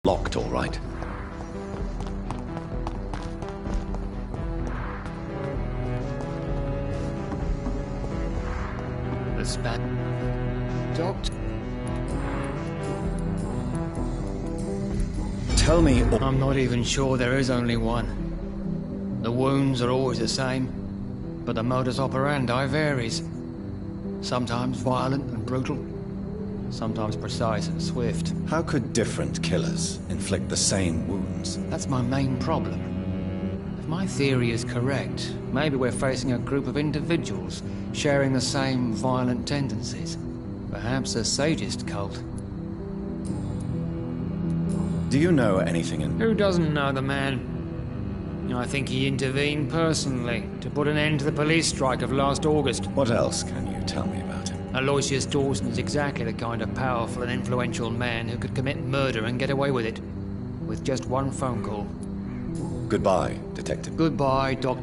Locked, all right. The Doctor? Tell me... I'm not even sure there is only one. The wounds are always the same, but the modus operandi varies. Sometimes violent and brutal, sometimes precise and swift. How could different killers inflict the same wounds? That's my main problem. If my theory is correct, maybe we're facing a group of individuals sharing the same violent tendencies. Perhaps a sadist cult. Do you know anything in... Who doesn't know the man? I think he intervened personally to put an end to the police strike of last August. What else can you tell me about him? Aloysius Dawson is exactly the kind of powerful and influential man who could commit murder and get away with it. With just one phone call. Goodbye, Detective. Goodbye, Doc.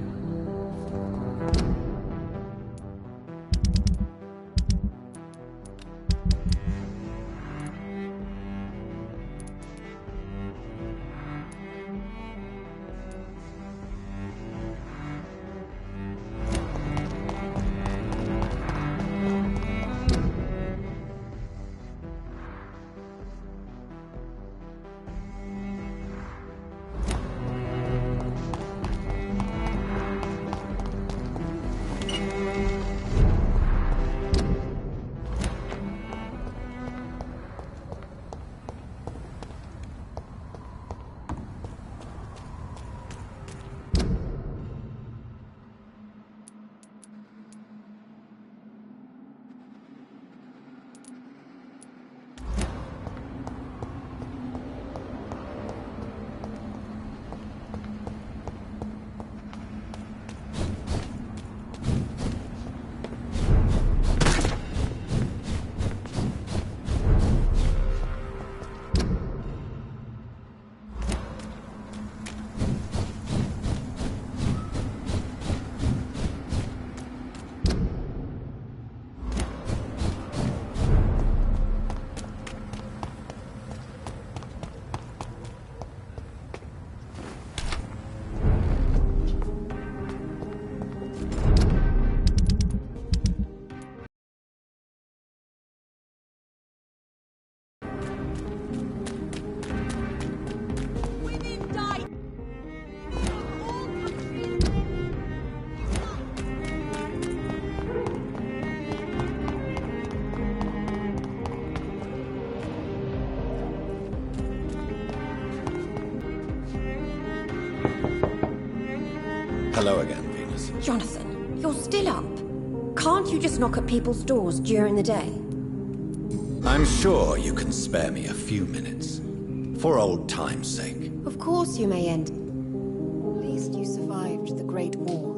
Hello again, Venus. Jonathan, you're still up. Can't you just knock at people's doors during the day? I'm sure you can spare me a few minutes. For old time's sake. Of course you may end. At least you survived the Great War.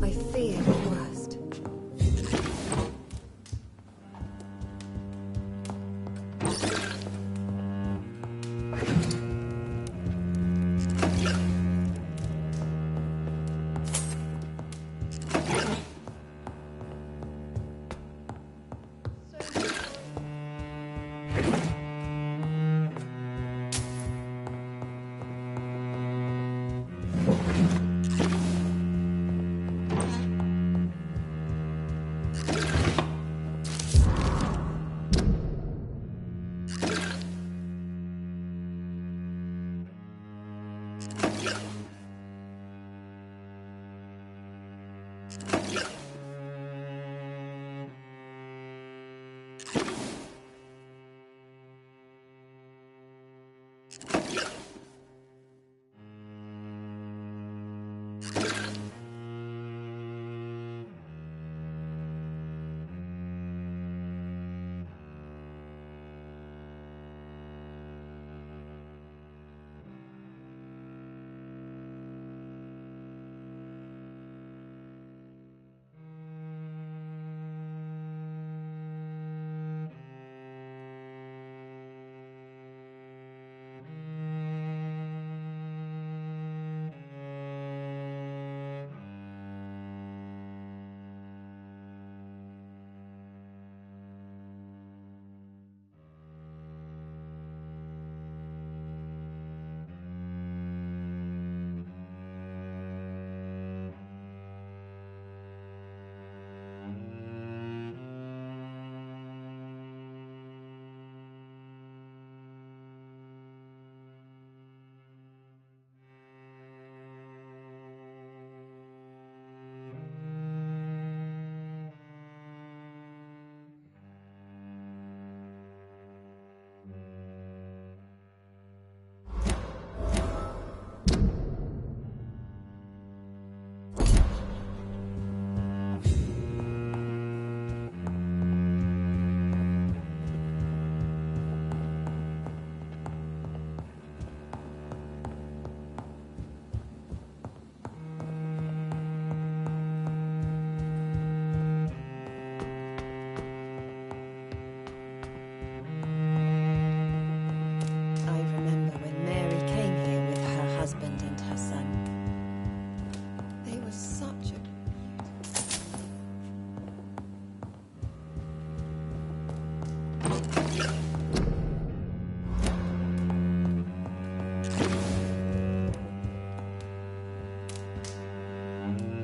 I fear the worst.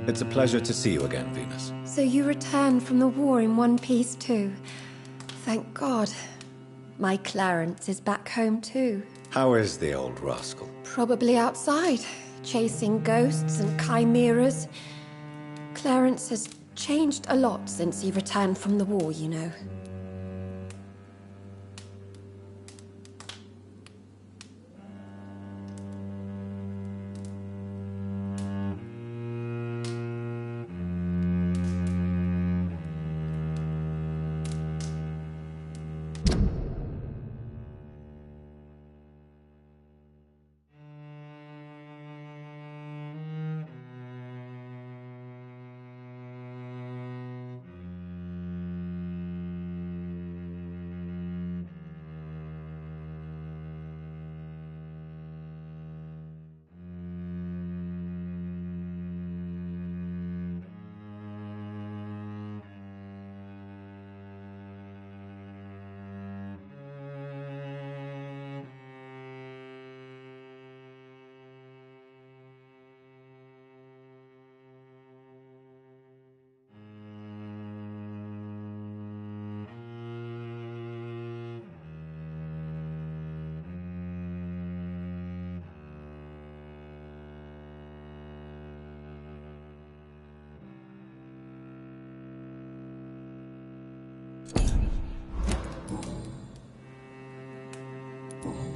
It's a pleasure to see you again, Venus. So you returned from the war in one piece too. Thank God. My Clarence is back home too. How is the old rascal? Probably outside, chasing ghosts and chimeras. Clarence has changed a lot since he returned from the war, you know.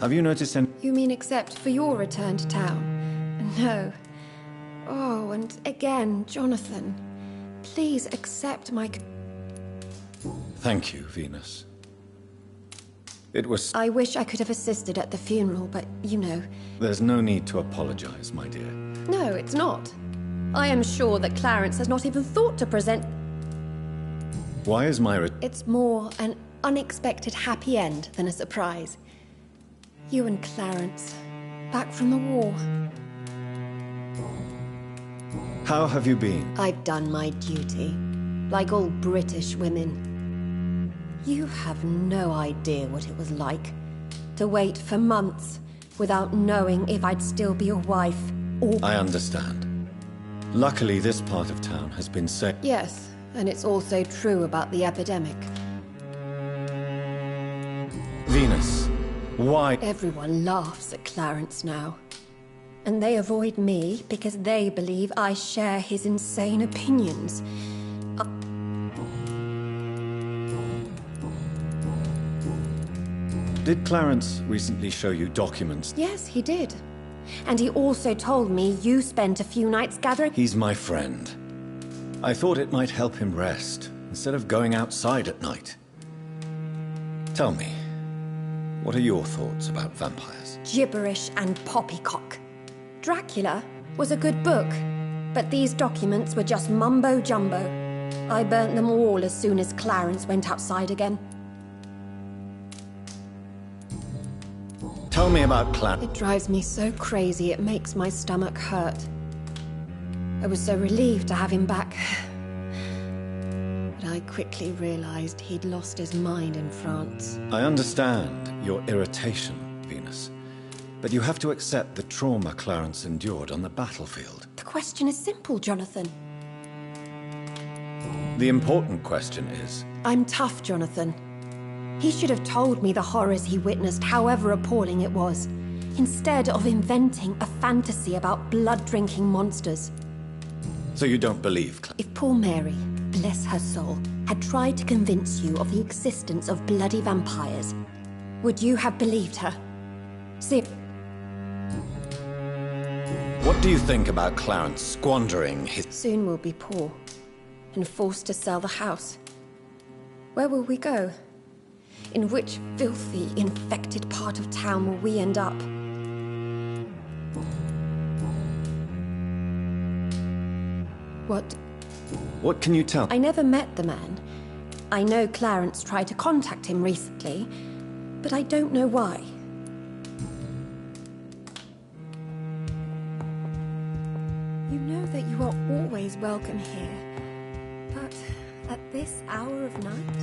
Have you noticed any... You mean except for your return to town? No. Oh, and again, Jonathan. Please accept my... Thank you, Venus. It was... I wish I could have assisted at the funeral, but you know... There's no need to apologize, my dear. No, it's not. I am sure that Clarence has not even thought to present... Why is my... It's more an unexpected happy end than a surprise. You and Clarence, back from the war. How have you been? I've done my duty, like all British women. You have no idea what it was like to wait for months without knowing if I'd still be your wife or... I understand. Luckily, this part of town has been safe. Yes, and it's also true about the epidemic. Venus, why? Everyone laughs at Clarence now. And they avoid me because they believe I share his insane opinions. Did Clarence recently show you documents? Yes, he did. And he also told me you spent a few nights gathering... He's my friend. I thought it might help him rest, instead of going outside at night. Tell me, what are your thoughts about vampires? Gibberish and poppycock. Dracula was a good book, but these documents were just mumbo-jumbo. I burnt them all as soon as Clarence went outside again. Tell me about Clarence. It drives me so crazy it makes my stomach hurt. I was so relieved to have him back. But I quickly realized he'd lost his mind in France. I understand your irritation, Venus. But you have to accept the trauma Clarence endured on the battlefield. The question is simple, Jonathan. The important question is... I'm tough, Jonathan. He should have told me the horrors he witnessed, however appalling it was, instead of inventing a fantasy about blood-drinking monsters. So you don't believe If poor Mary, bless her soul, had tried to convince you of the existence of bloody vampires, would you have believed her? See... What do you think about Clarence squandering his... Soon we'll be poor, and forced to sell the house. Where will we go? In which filthy, infected part of town will we end up? What can you tell? I never met the man. I know Clarence tried to contact him recently, but I don't know why. You know that you are always welcome here, but at this hour of night?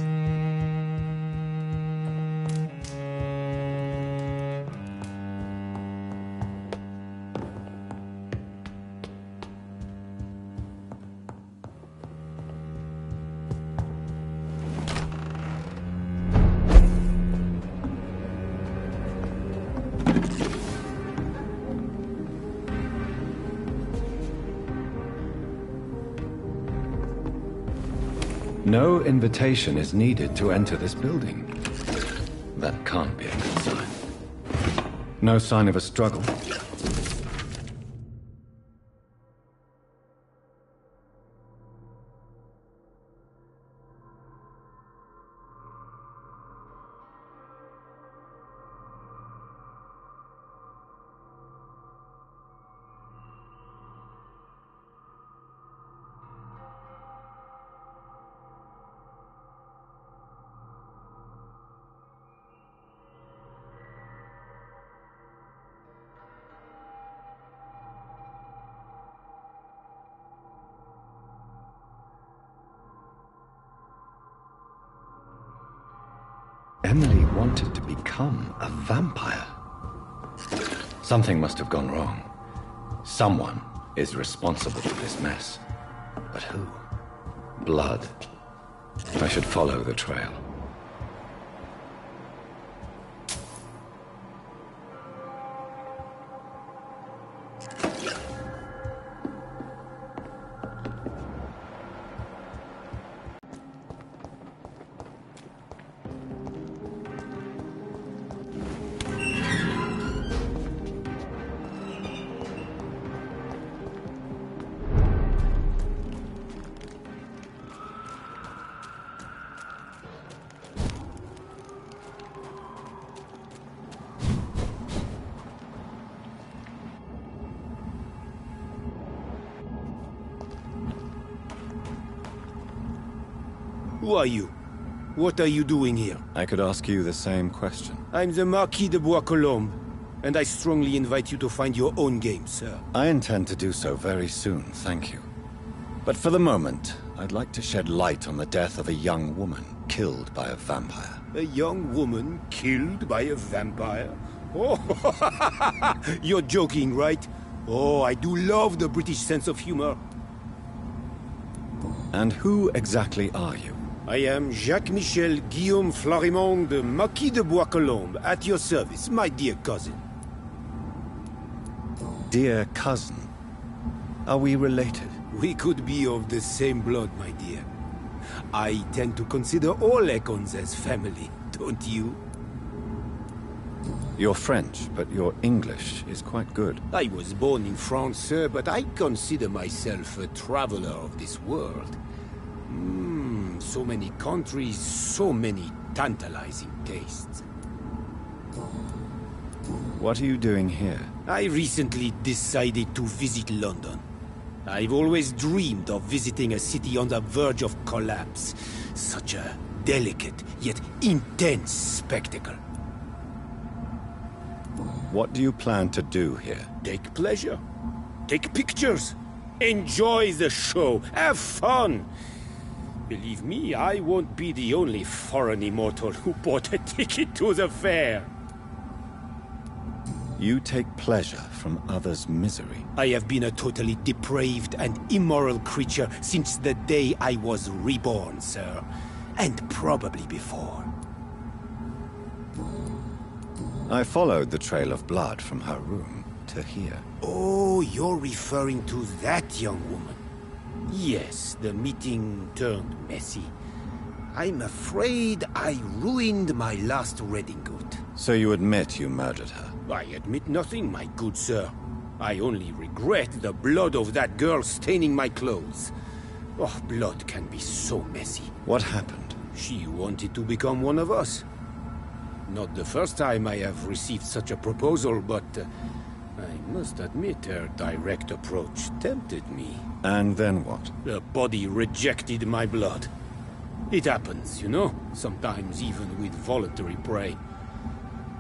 No invitation is needed to enter this building. That can't be a good sign. No sign of a struggle. Emily wanted to become a vampire. Something must have gone wrong. Someone is responsible for this mess. But who? Blood. I should follow the trail. Who are you? What are you doing here? I could ask you the same question. I'm the Marquis de Bois-Colombes, and I strongly invite you to find your own game, sir. I intend to do so very soon, thank you. But for the moment, I'd like to shed light on the death of a young woman killed by a vampire. A young woman killed by a vampire? Oh, you're joking, right? Oh, I do love the British sense of humor. And who exactly are you? I am Jacques-Michel Guillaume Florimond de Marquis de Bois-Colombes, at your service, my dear cousin. Dear cousin. Are we related? We could be of the same blood, my dear. I tend to consider all Econs as family, don't you? You're French, but your English is quite good. I was born in France, sir, but I consider myself a traveler of this world. So many countries, so many tantalizing tastes. What are you doing here? I recently decided to visit London. I've always dreamed of visiting a city on the verge of collapse. Such a delicate, yet intense spectacle. What do you plan to do here? Take pleasure. Take pictures. Enjoy the show. Have fun. Believe me, I won't be the only foreign immortal who bought a ticket to the fair. You take pleasure from others' misery. I have been a totally depraved and immoral creature since the day I was reborn, sir. And probably before. I followed the trail of blood from her room to here. Oh, you're referring to that young woman. Yes, the meeting turned messy. I'm afraid I ruined my last redingote. So you admit you murdered her? I admit nothing, my good sir. I only regret the blood of that girl staining my clothes. Oh, blood can be so messy. What happened? She wanted to become one of us. Not the first time I have received such a proposal, but I must admit her direct approach tempted me. And then what? The body rejected my blood. It happens, you know, sometimes even with voluntary prey.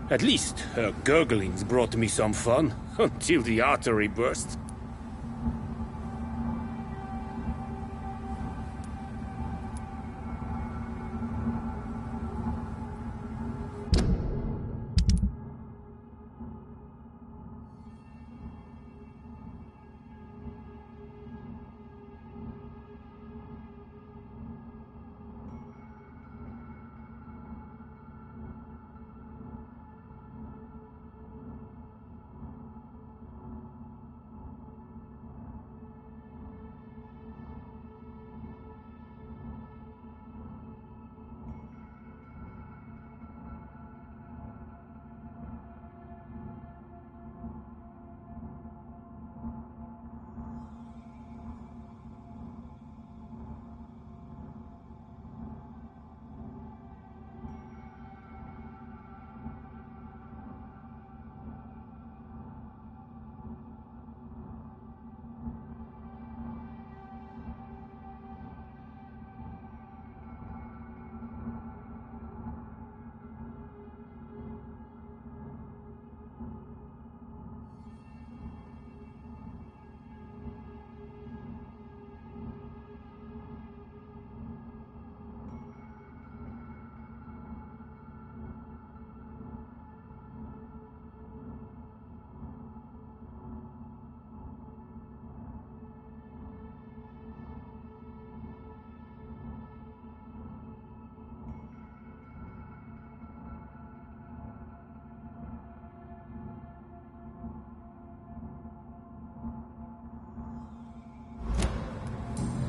At least her gurglings brought me some fun, until the artery burst.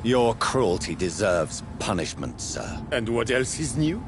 Your cruelty deserves punishment, sir. And what else is new?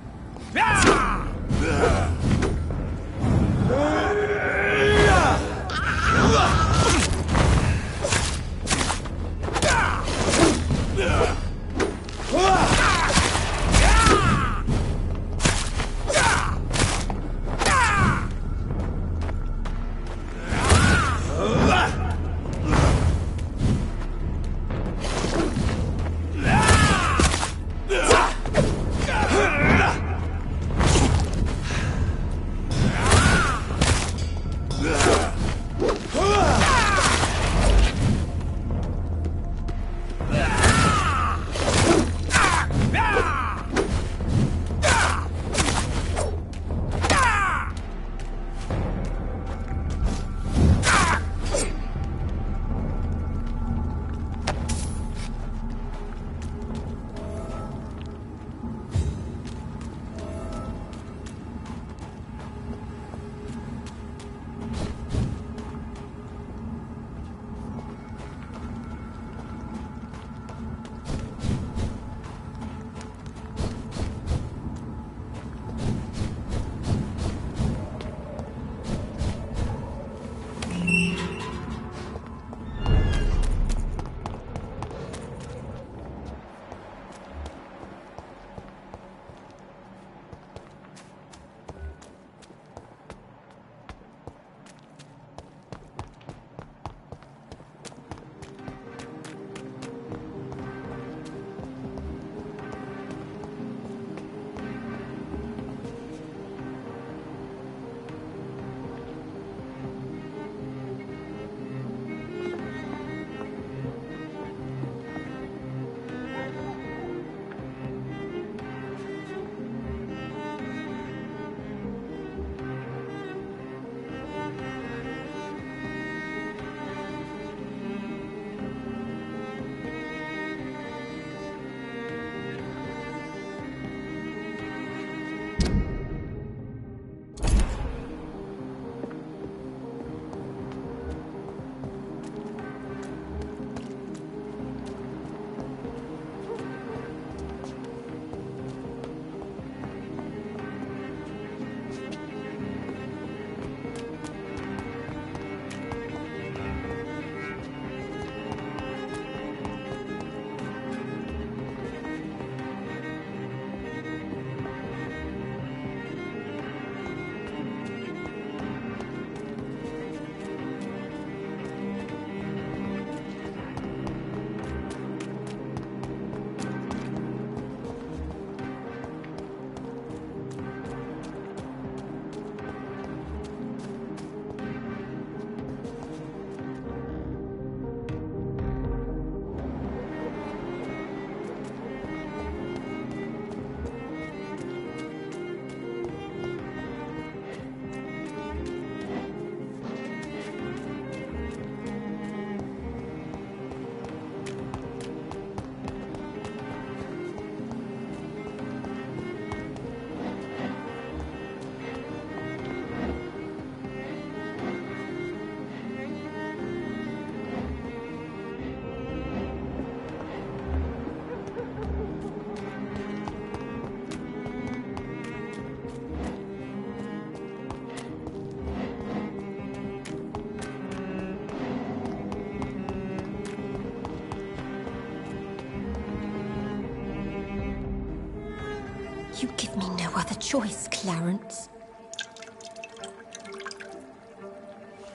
You give me no other choice, Clarence.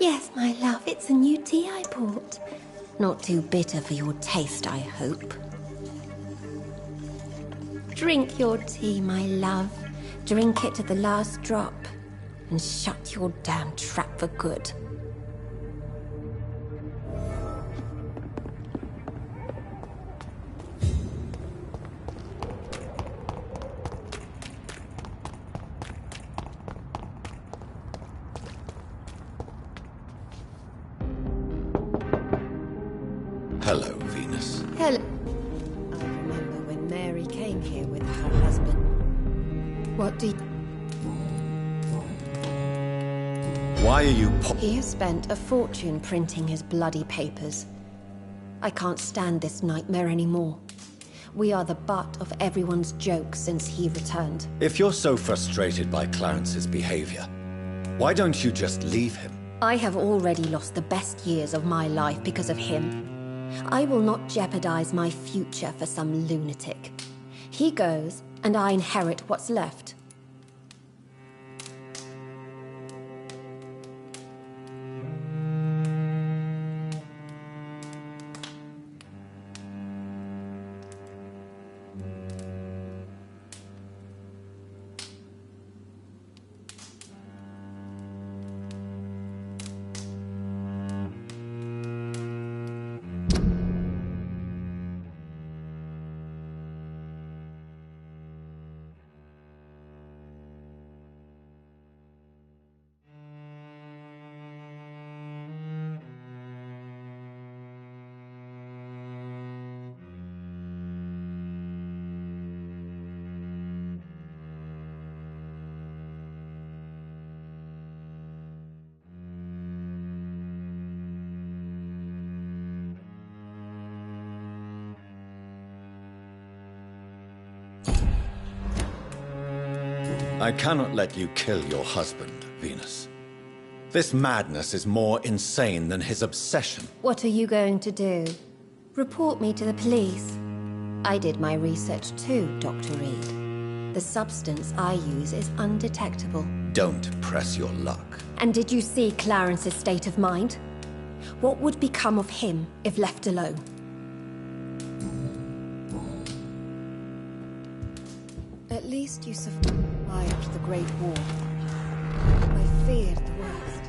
Yes, my love, it's a new tea I bought. Not too bitter for your taste, I hope. Drink your tea, my love. Drink it to the last drop. And shut your damn trap for good. Hello, Venus. Hello. I remember when Mary came here with her husband. What do you... Why are you He has spent a fortune printing his bloody papers. I can't stand this nightmare anymore. We are the butt of everyone's jokes since he returned. If you're so frustrated by Clarence's behavior, why don't you just leave him? I have already lost the best years of my life because of him. I will not jeopardize my future for some lunatic. He goes, and I inherit what's left. I cannot let you kill your husband, Venus. This madness is more insane than his obsession. What are you going to do? Report me to the police? I did my research too, Dr. Reed. The substance I use is undetectable. Don't press your luck. And did you see Clarence's state of mind? What would become of him if left alone? At least you survived the Great War. I feared the worst.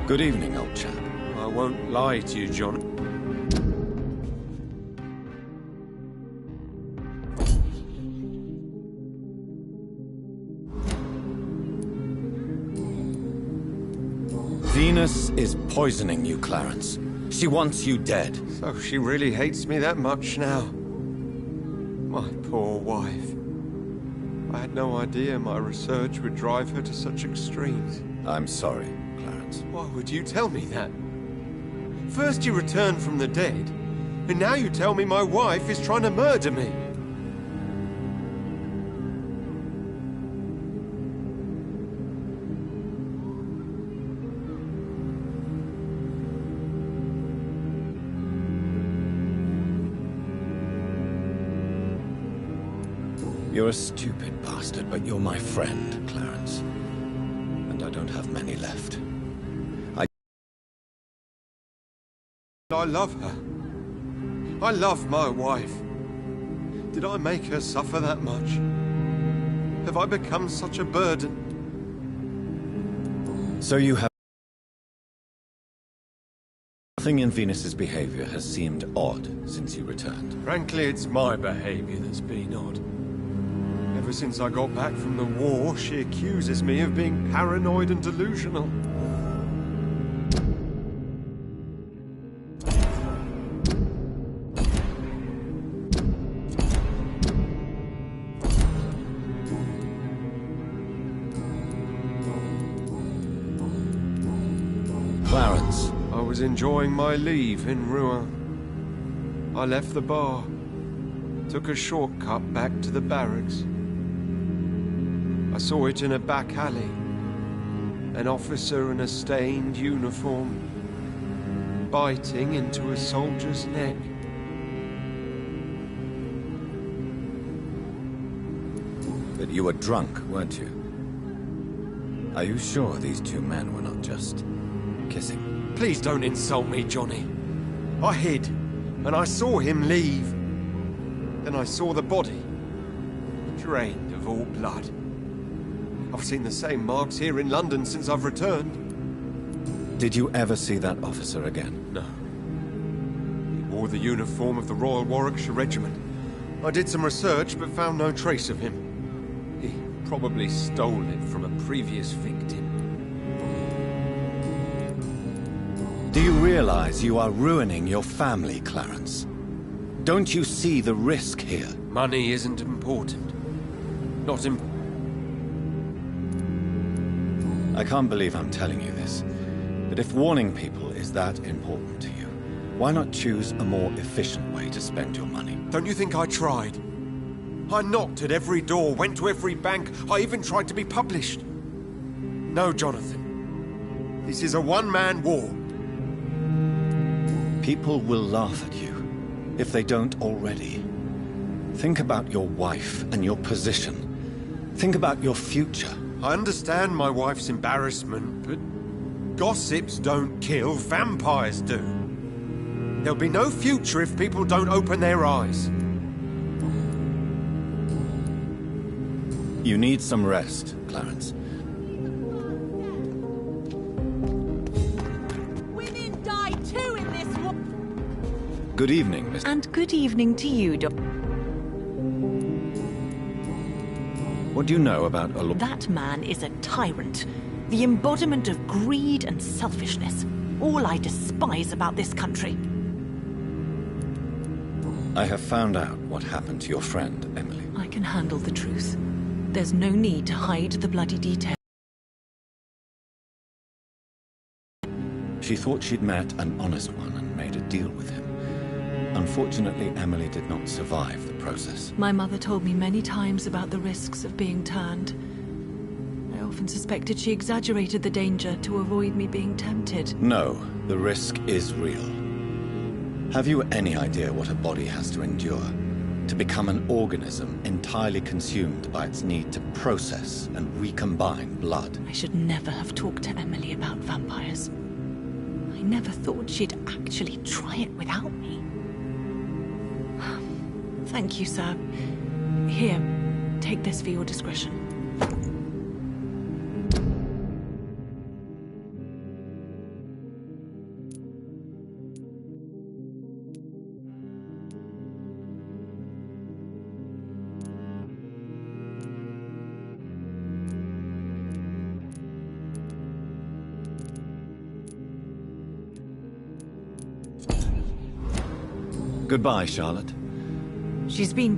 Good evening, old chap. I won't lie to you, John. Venus is poisoning you, Clarence. She wants you dead. So she really hates me that much now. My poor wife. I had no idea my research would drive her to such extremes. I'm sorry, Clarence. Why would you tell me that? First you returned from the dead, and now you tell me my wife is trying to murder me. You're a stupid bastard, but you're my friend, Clarence. And I don't have many left. I love her. I love my wife. Did I make her suffer that much? Have I become such a burden? So you have... Nothing in Venus's behavior has seemed odd since you returned. Frankly, it's my behavior that's been odd. Ever since I got back from the war, she accuses me of being paranoid and delusional. Clarence. I was enjoying my leave in Rouen. I left the bar, took a shortcut back to the barracks. I saw it in a back alley. An officer in a stained uniform, biting into a soldier's neck. But you were drunk, weren't you? Are you sure these two men were not just kissing? Please don't insult me, Johnny. I hid, and I saw him leave. Then I saw the body, drained of all blood. I've seen the same marks here in London since I've returned. Did you ever see that officer again? No. He wore the uniform of the Royal Warwickshire Regiment. I did some research, but found no trace of him. He probably stole it from a previous victim. Do you realize you are ruining your family, Clarence? Don't you see the risk here? Money isn't important. Not important. I can't believe I'm telling you this, but if warning people is that important to you, why not choose a more efficient way to spend your money? Don't you think I tried? I knocked at every door, went to every bank, I even tried to be published. No, Jonathan. This is a one-man war. People will laugh at you, if they don't already. Think about your wife and your position. Think about your future. I understand my wife's embarrassment, but gossips don't kill, vampires do. There'll be no future if people don't open their eyes. You need some rest, Clarence. Women die too in this war. Good evening, Miss... And good evening to you, Doc. What do you know about a law? That man is a tyrant. The embodiment of greed and selfishness. All I despise about this country. I have found out what happened to your friend, Emily. I can handle the truth. There's no need to hide the bloody details. She thought she'd met an honest one and made a deal with him. Unfortunately, Emily did not survive the process. My mother told me many times about the risks of being turned. I often suspected she exaggerated the danger to avoid me being tempted. No, the risk is real. Have you any idea what a body has to endure? To become an organism entirely consumed by its need to process and recombine blood? I should never have talked to Emily about vampires. I never thought she'd actually try it without me. Thank you, sir. Here, take this for your discretion. Goodbye, Charlotte. She's been...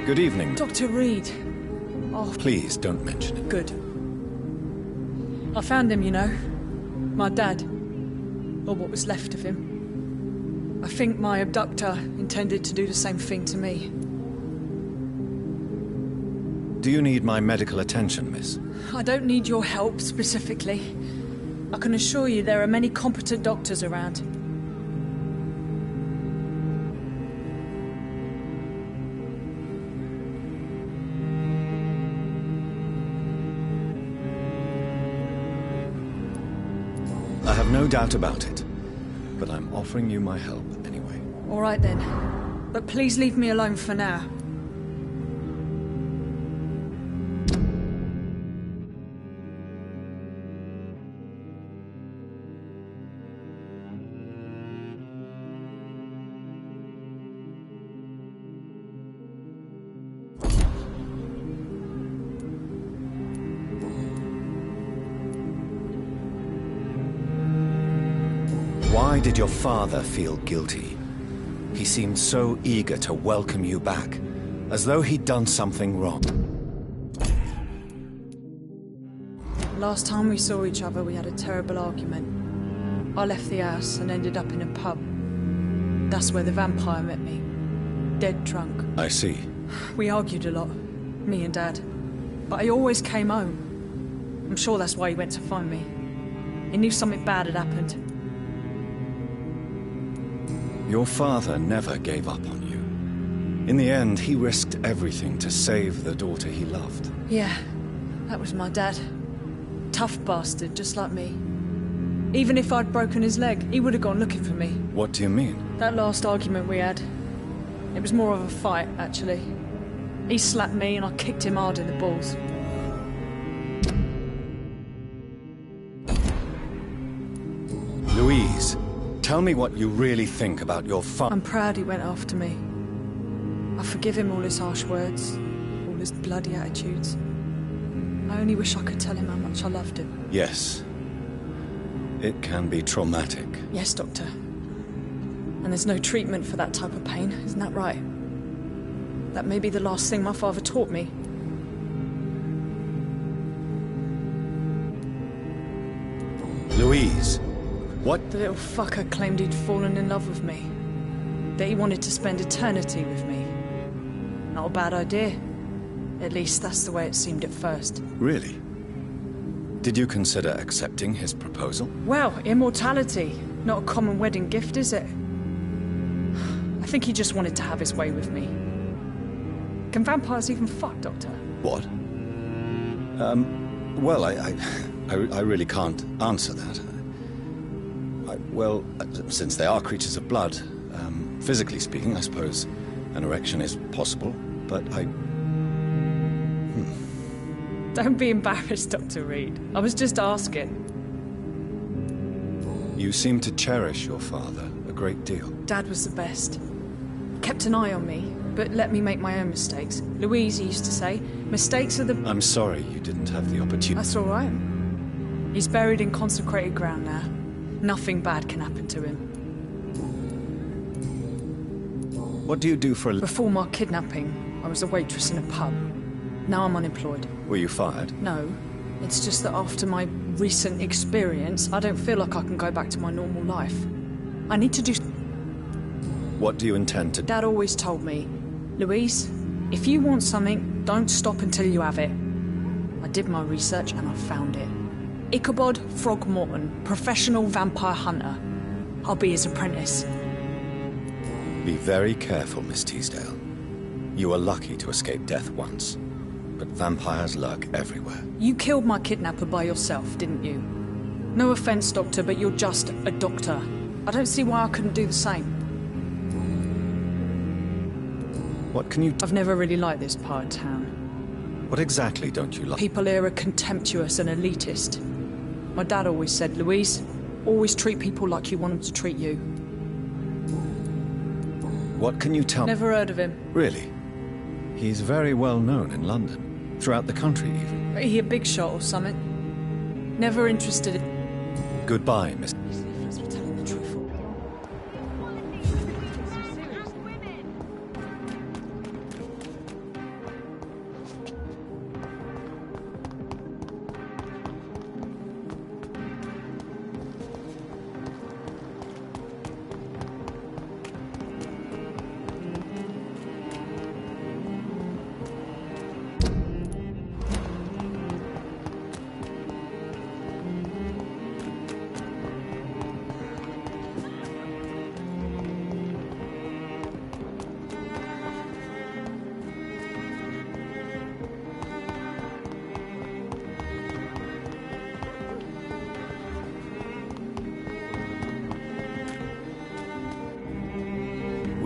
Good evening. Dr. Reed. Oh, Please don't mention it. good. I found him, you know. My dad. Or what was left of him. I think my abductor intended to do the same thing to me. Do you need my medical attention, miss? I don't need your help specifically. I can assure you there are many competent doctors around. I have no doubt about it, but I'm offering you my help anyway. All right then. But please leave me alone for now. Why did your father feel guilty? He seemed so eager to welcome you back, as though he'd done something wrong. Last time we saw each other, we had a terrible argument. I left the house and ended up in a pub. That's where the vampire met me. Dead drunk. I see. We argued a lot, me and Dad. But I always came home. I'm sure that's why he went to find me. He knew something bad had happened. Your father never gave up on you. In the end, he risked everything to save the daughter he loved. Yeah, that was my dad. Tough bastard, just like me. Even if I'd broken his leg, he would have gone looking for me. What do you mean? That last argument we had, it was more of a fight, actually. He slapped me and I kicked him hard in the balls. Louise, tell me what you really think about your father. I'm proud he went after me. I forgive him all his harsh words, all his bloody attitudes. I only wish I could tell him how much I loved him. Yes. It can be traumatic. Yes, Doctor. And there's no treatment for that type of pain, isn't that right? That may be the last thing my father taught me. Louise, what? The little fucker claimed he'd fallen in love with me. That he wanted to spend eternity with me. Not a bad idea. At least that's the way it seemed at first. Really? Did you consider accepting his proposal? Well, immortality. Not a common wedding gift, is it? I think he just wanted to have his way with me. Can vampires even fuck, Doctor? What? Well, I really can't answer that. Well, since they are creatures of blood, physically speaking, I suppose an erection is possible, but Don't be embarrassed, Dr. Reed. I was just asking. You seem to cherish your father a great deal. Dad was the best. Kept an eye on me, but let me make my own mistakes. Louise used to say, mistakes are the... I'm sorry you didn't have the opportunity. That's all right. He's buried in consecrated ground now. Nothing bad can happen to him. What do you do for a... Before my kidnapping, I was a waitress in a pub. Now I'm unemployed. Were you fired? No. It's just that after my recent experience, I don't feel like I can go back to my normal life. I need to do... What do you intend to do? Dad always told me, Louise, if you want something, don't stop until you have it. I did my research and I found it. Ichabod Throgmorton, professional vampire hunter. I'll be his apprentice. Be very careful, Miss Teasdale. You were lucky to escape death once, but vampires lurk everywhere. You killed my kidnapper by yourself, didn't you? No offense, Doctor, but you're just a doctor. I don't see why I couldn't do the same. What can you... I've never really liked this part of town. What exactly don't you like? People here are contemptuous and elitist. My dad always said, Louise, always treat people like you want them to treat you. What can you tell me? Never heard of him. Really? He's very well known in London. Throughout the country, even. He a big shot or something. Never interested in... Goodbye, Miss... We're telling the truth.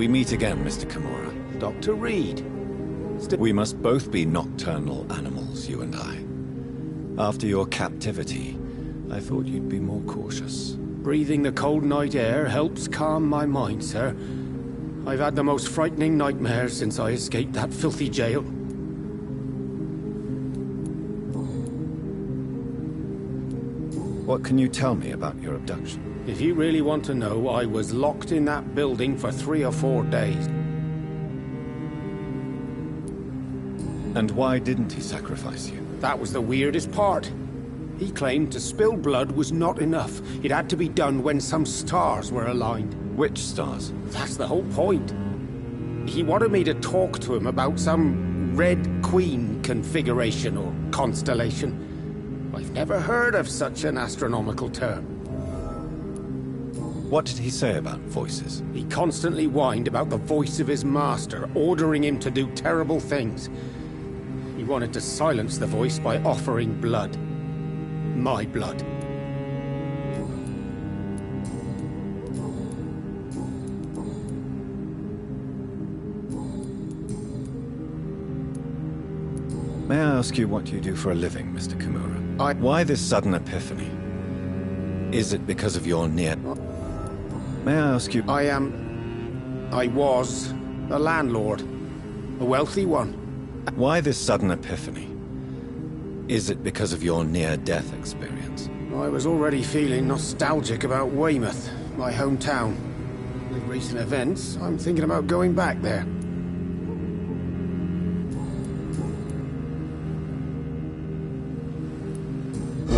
We meet again, Mr. Kimura. Dr. Reed. We must both be nocturnal animals, you and I. After your captivity, I thought you'd be more cautious. Breathing the cold night air helps calm my mind, sir. I've had the most frightening nightmares since I escaped that filthy jail. What can you tell me about your abduction? If you really want to know, I was locked in that building for 3 or 4 days. And why didn't he sacrifice you? That was the weirdest part. He claimed to spill blood was not enough. It had to be done when some stars were aligned. Which stars? That's the whole point. He wanted me to talk to him about some Red Queen configuration or constellation. I've never heard of such an astronomical term. What did he say about voices? He constantly whined about the voice of his master, ordering him to do terrible things. He wanted to silence the voice by offering blood. My blood. May I ask you what you do for a living, Mr. Kimura? Why this sudden epiphany? Is it because of your near... May I ask you... I was a landlord. A wealthy one. Why this sudden epiphany? Is it because of your near-death experience? I was already feeling nostalgic about Weymouth, my hometown. With recent events, I'm thinking about going back there.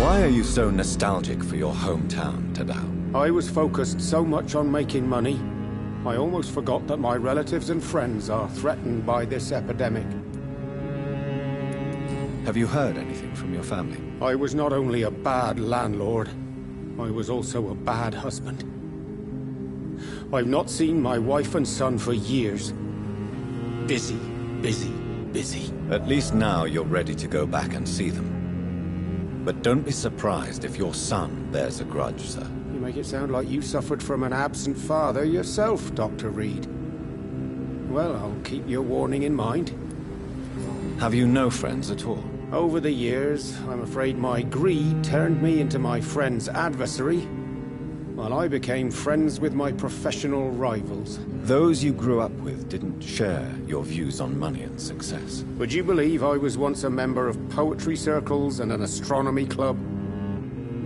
Why are you so nostalgic for your hometown, Tadao? I was focused so much on making money, I almost forgot that my relatives and friends are threatened by this epidemic. Have you heard anything from your family? I was not only a bad landlord, I was also a bad husband. I've not seen my wife and son for years. Busy, busy, busy. At least now you're ready to go back and see them. But don't be surprised if your son bears a grudge, sir. You make it sound like you suffered from an absent father yourself, Dr. Reed. Well, I'll keep your warning in mind. Have you no friends at all? Over the years, I'm afraid my greed turned me into my friend's adversary, while I became friends with my professional rivals. Those you grew up with didn't share your views on money and success. Would you believe I was once a member of poetry circles and an astronomy club?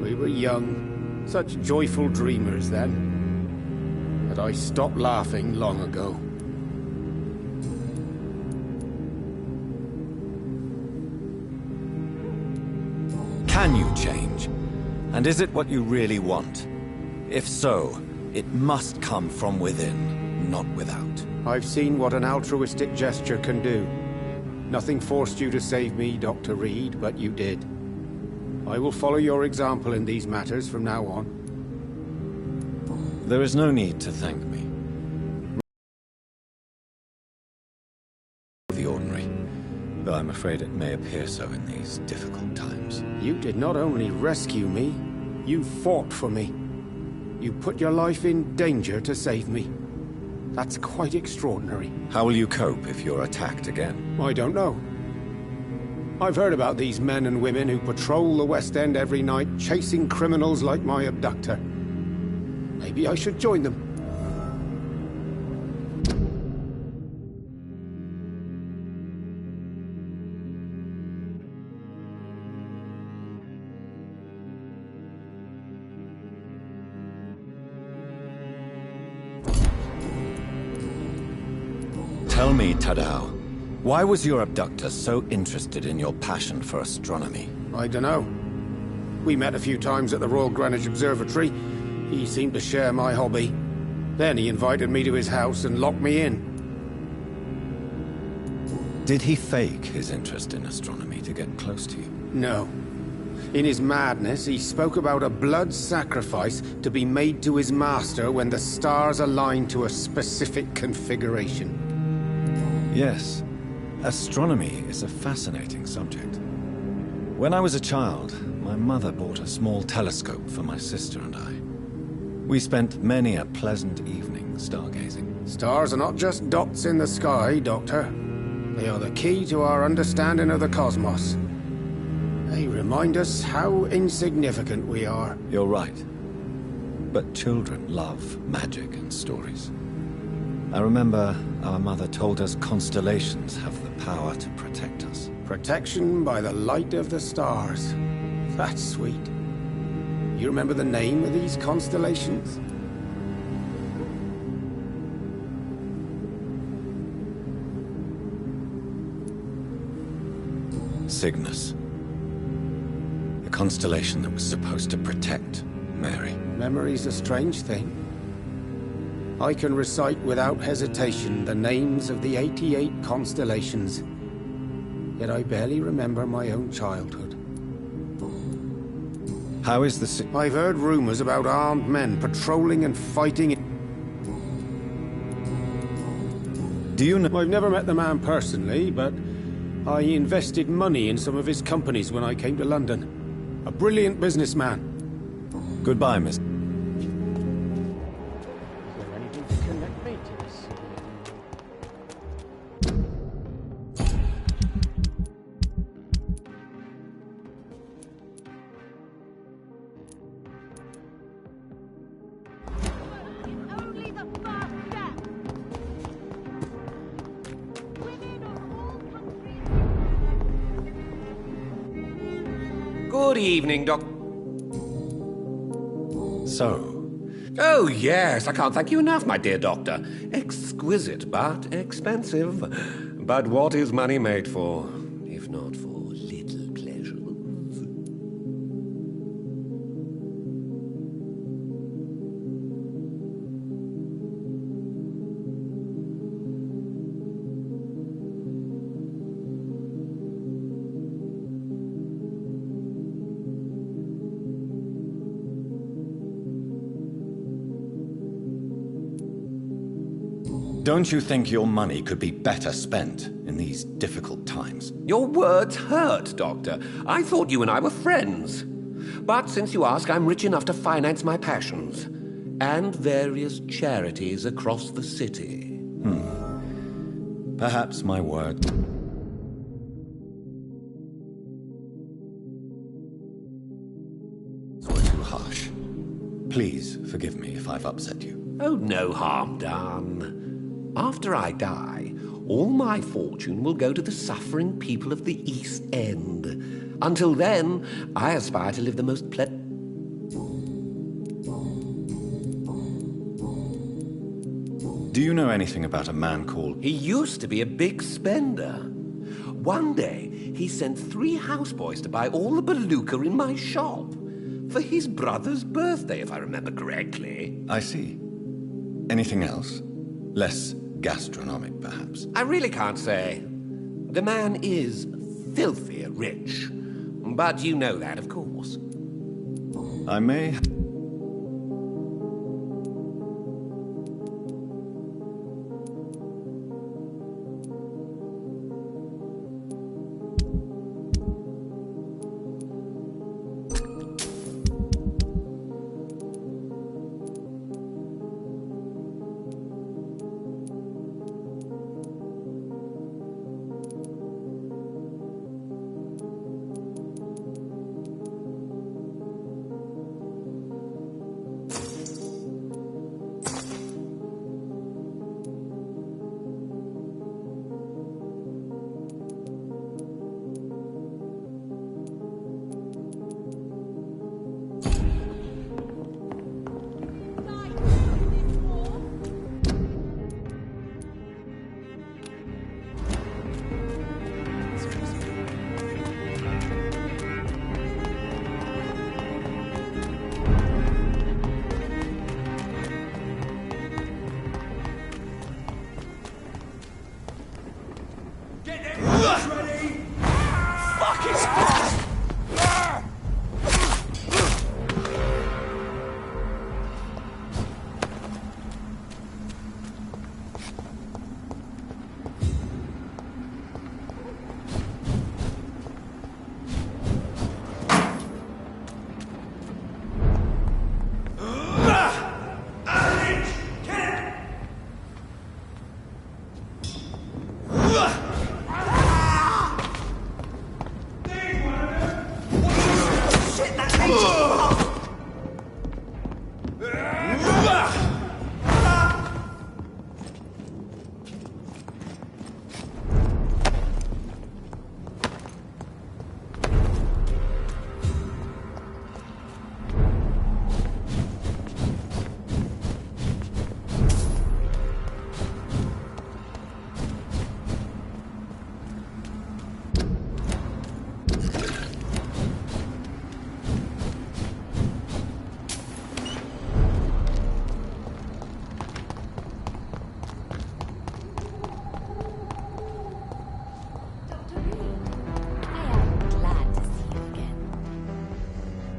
We were young, such joyful dreamers then. But I stopped laughing long ago. Can you change? And is it what you really want? If so, it must come from within, not without. I've seen what an altruistic gesture can do. Nothing forced you to save me, Dr. Reed, but you did. I will follow your example in these matters from now on. There is no need to thank me. The ordinary, though I'm afraid it may appear so in these difficult times. You did not only rescue me, you fought for me. You put your life in danger to save me. That's quite extraordinary. How will you cope if you're attacked again? I don't know. I've heard about these men and women who patrol the West End every night, chasing criminals like my abductor. Maybe I should join them. Tell me, Tadao, why was your abductor so interested in your passion for astronomy? I dunno. We met a few times at the Royal Greenwich Observatory. He seemed to share my hobby. Then he invited me to his house and locked me in. Did he fake his interest in astronomy to get close to you? No. In his madness, he spoke about a blood sacrifice to be made to his master when the stars aligned to a specific configuration. Yes. Astronomy is a fascinating subject. When I was a child, my mother bought a small telescope for my sister and I. We spent many a pleasant evening stargazing. Stars are not just dots in the sky, Doctor. They are the key to our understanding of the cosmos. They remind us how insignificant we are. You're right. But children love magic and stories. I remember our mother told us constellations have the power to protect us. Protection by the light of the stars. That's sweet. You remember the name of these constellations? Cygnus. The constellation that was supposed to protect Mary. Memory's a strange thing. I can recite without hesitation the names of the 88 constellations. Yet I barely remember my own childhood. How is the I've heard rumors about armed men patrolling and fighting. Do you know? I've never met the man personally, but I invested money in some of his companies when I came to London. A brilliant businessman. Goodbye, Miss. Is there anything to connect me to this? Only the first step. Women are all countries. Good evening, Doc. So, Oh, yes, I can't thank you enough, my dear doctor. Exquisite, but expensive. But what is money made for, if not for little pleasures? don't you think your money could be better spent in these difficult times? Your words hurt, Doctor. I thought you and I were friends. But since you ask, I'm rich enough to finance my passions. And various charities across the city. Perhaps my word. Were too harsh. Please forgive me if I've upset you. Oh, no harm done. After I die, all my fortune will go to the suffering people of the East End. Until then, I aspire to live the most Do you know anything about a man called... He used to be a big spender. One day, he sent 3 houseboys to buy all the beluga in my shop. For his brother's birthday, if I remember correctly. I see. Anything else? Less gastronomic, perhaps? I really can't say. The man is filthy rich. But you know that, of course. I may...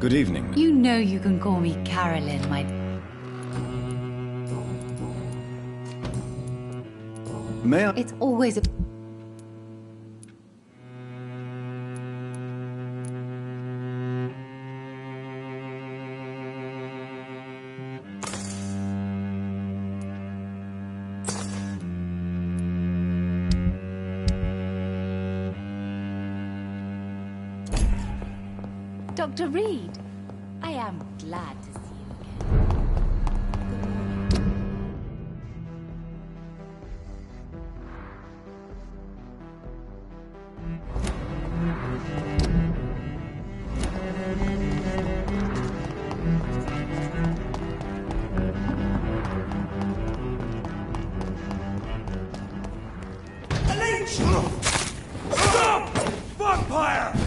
Good evening. You know you can call me Carolyn, my... May I? It's always a... Dr. Reed, I am glad to see you again. Stop! Vampire!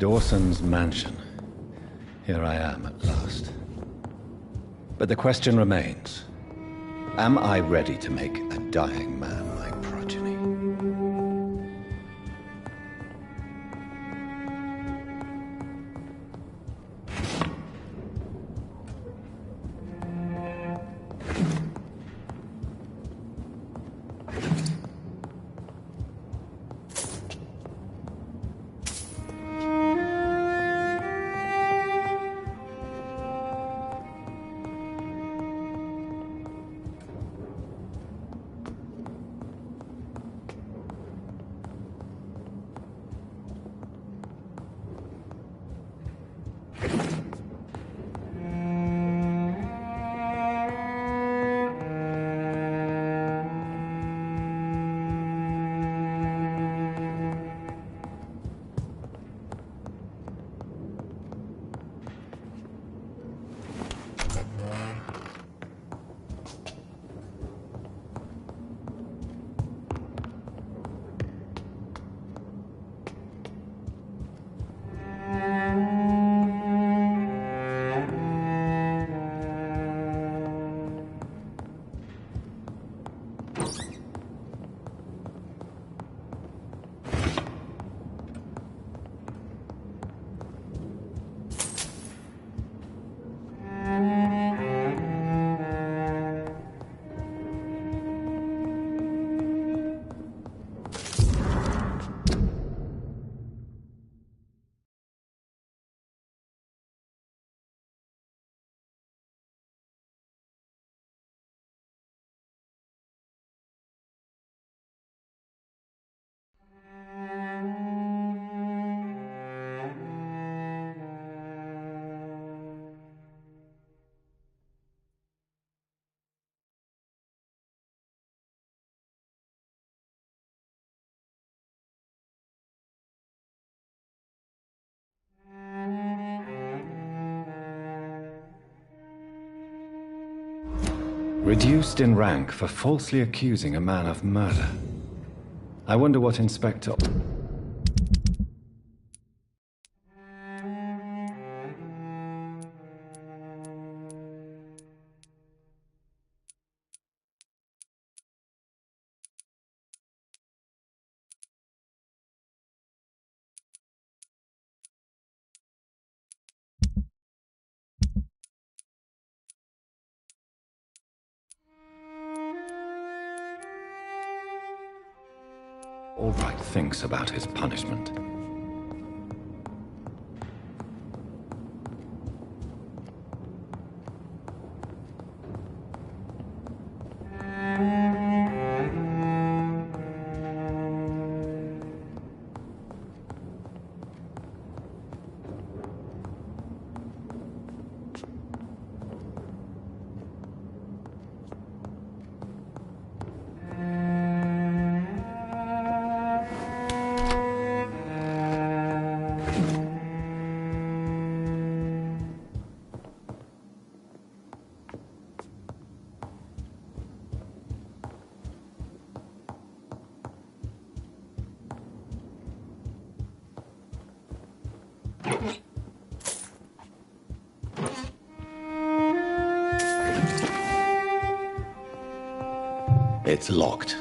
Dawson's mansion. Here I am at last. But the question remains. Am I ready to make a dying man my progeny? Reduced in rank for falsely accusing a man of murder. I wonder what Inspector... Albright thinks about his punishment. It's locked.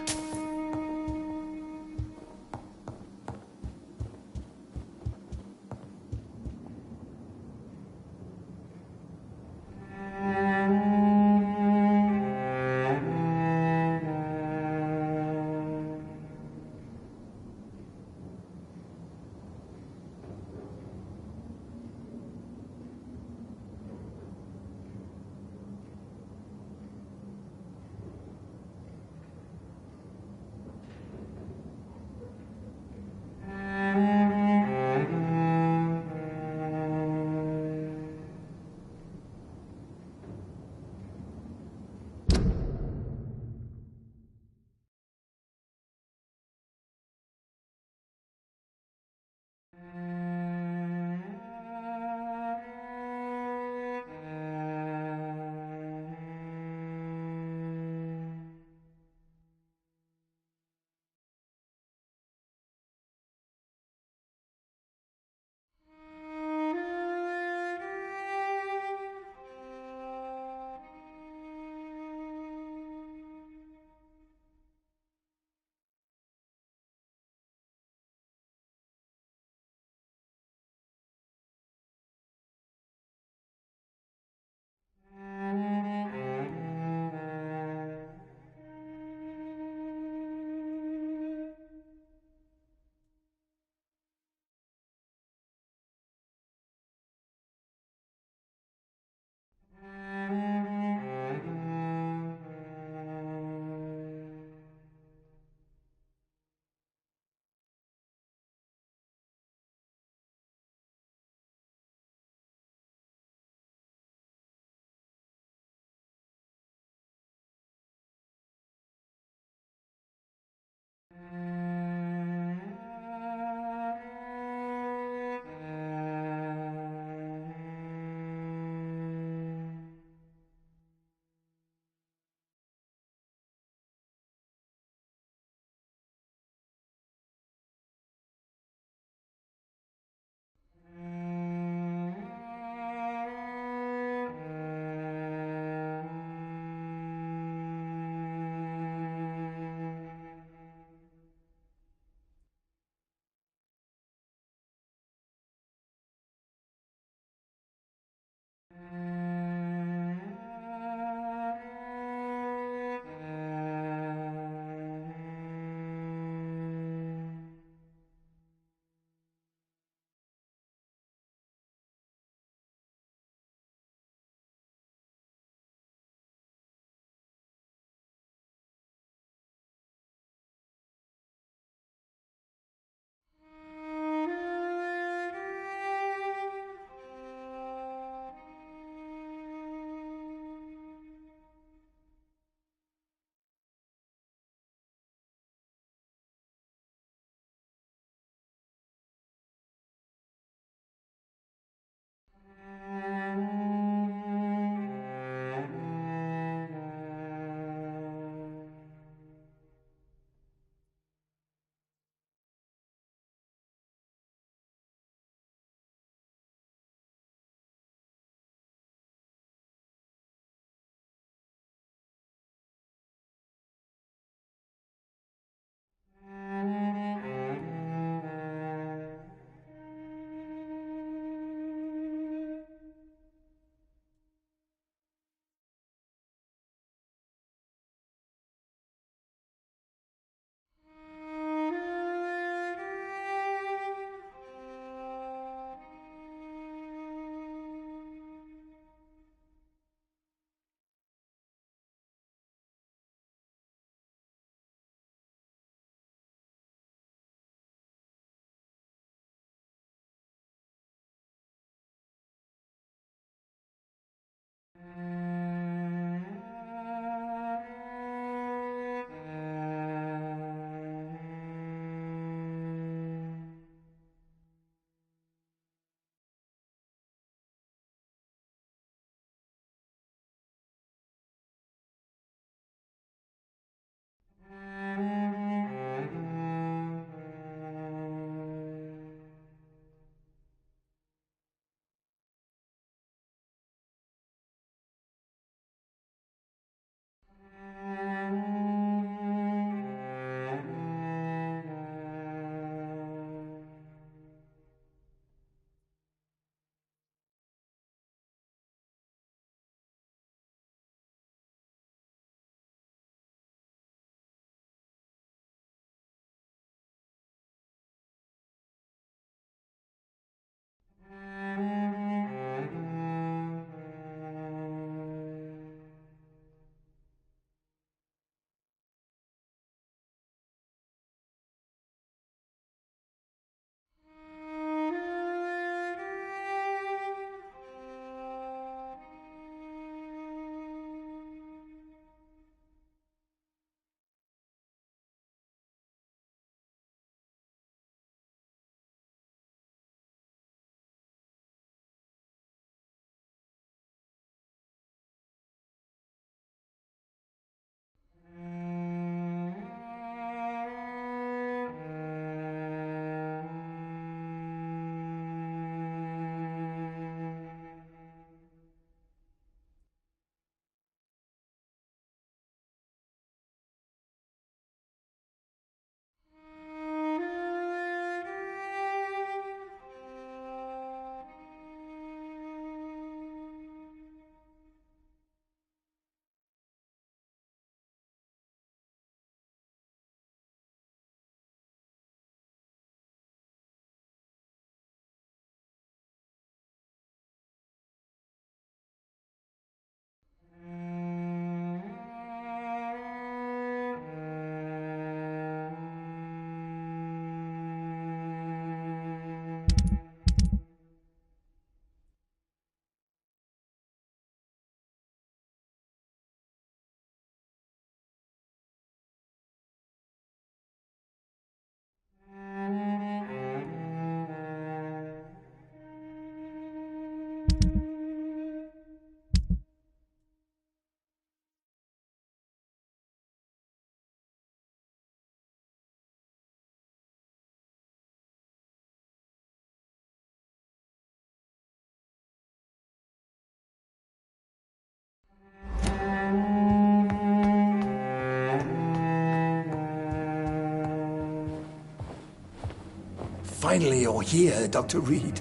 Finally you're here, Dr. Reed.